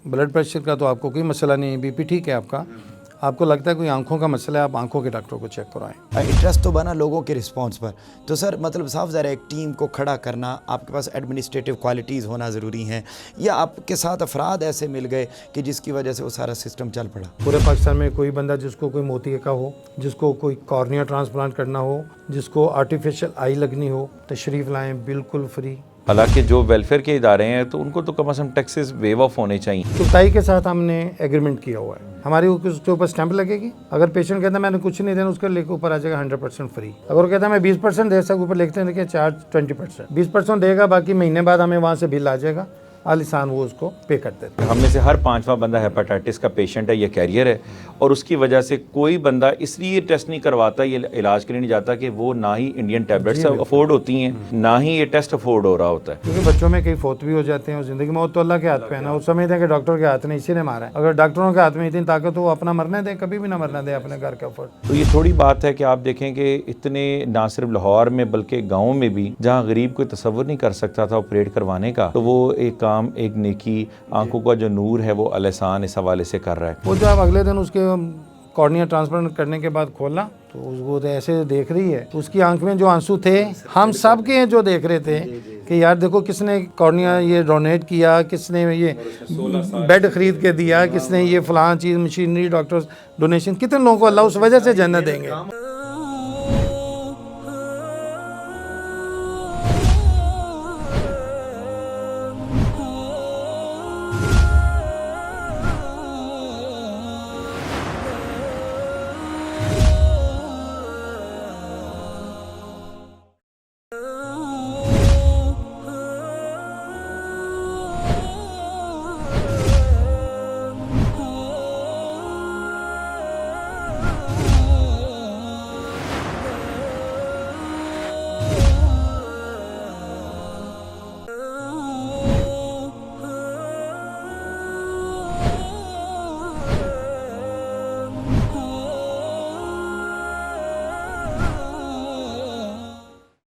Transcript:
Blood pressure का तो आपको कोई मसला नहीं है, बीपी ठीक है आपका, आपको लगता है कोई आंखों का मसला है, आप आंखों के डॉक्टर को चेक कराएं। इंटरेस्ट तो बना लोगों के रिस्पांस पर, तो सर मतलब साफ ज़ाहिर है एक टीम को खड़ा करना, आपके पास एडमिनिस्ट्रेटिव क्वालिटीज़ होना ज़रूरी हैं, या आपके साथ अफराद ऐसे मिल गए कि जिसकी वजह से वो सारा सिस्टम चल पड़ा? पूरे पाकिस्तान में कोई बंदा जिसको कोई मोतिये का हो, जिसको कोई कॉर्निया ट्रांसप्लांट करना हो, जिसको आर्टिफिशियल आई लगनी हो, तशरीफ़ लाएँ, बिल्कुल फ्री। हालांकि जो वेलफेयर के इदारे हैं तो उनको तो कम से कम टैक्सेस वेव ऑफ होने चाहिए। चुगताई के साथ हमने एग्रीमेंट किया हुआ है, हमारी उसके ऊपर स्टैंप लगेगी। अगर पेशेंट कहता है मैंने कुछ नहीं देना, उसके लेके ऊपर आ जाएगा 100% फ्री। अगर वो कहता है मैं 20% दे सकता, ऊपर लिखते हैं देखिए चार्ज 20%, 20% देगा, बाकी महीने बाद हमें वहाँ से बिल आ जाएगा, आलिसान वो उसको पे कर देते हैं। हम में से हर 5वां बंदा हेपेटाइटिस का पेशेंट है या कैरियर है, और उसकी वजह से कोई बंदा इसलिए टेस्ट नहीं करवाता, ये इलाज के लिए नहीं जाता कि वो ना ही इंडियन टैबलेट्स अफोर्ड होती हैं, ना ही ये टेस्ट अफोर्ड हो रहा होता है। क्योंकि बच्चों में कई फौत भी हो जाते हैं और ज़िंदगी मौत तो अल्लाह के हाथ पे है ना। उस समझते हैं कि डॉक्टर के हाथ ने इसी ने मारा है। अगर डॉक्टरों के हाथ में इतनी ताकत हो, वो अपना मरने दें, कभी भी ना मरने दें अपने घर के ऊपर। तो ये थोड़ी बात है कि आप देखें कि इतने ना सिर्फ लाहौर में बल्कि गाँव में भी, जहाँ गरीब कोई तसव्वुर नहीं कर सकता था ऑपरेट करवाने का, तो वो एक काम, एक नेकी, आंखों का जो नूर है वो अलसान इस हवाले से कर रहा है। वो जब अगले दिन उसके कॉर्निया ट्रांसप्लांट करने के बाद खोला तो वो तो ऐसे देख रही है, तो उसकी आंख में जो आंसू थे हम सब के हैं जो देख रहे थे कि यार देखो किसने कॉर्निया ये डोनेट किया, किसने ये बेड खरीद के दिया, किसने ये फलां चीज़ मशीनरी डॉक्टर्स डोनेशन, कितने लोगों को अल्लाह उस वजह से जन्नत देंगे।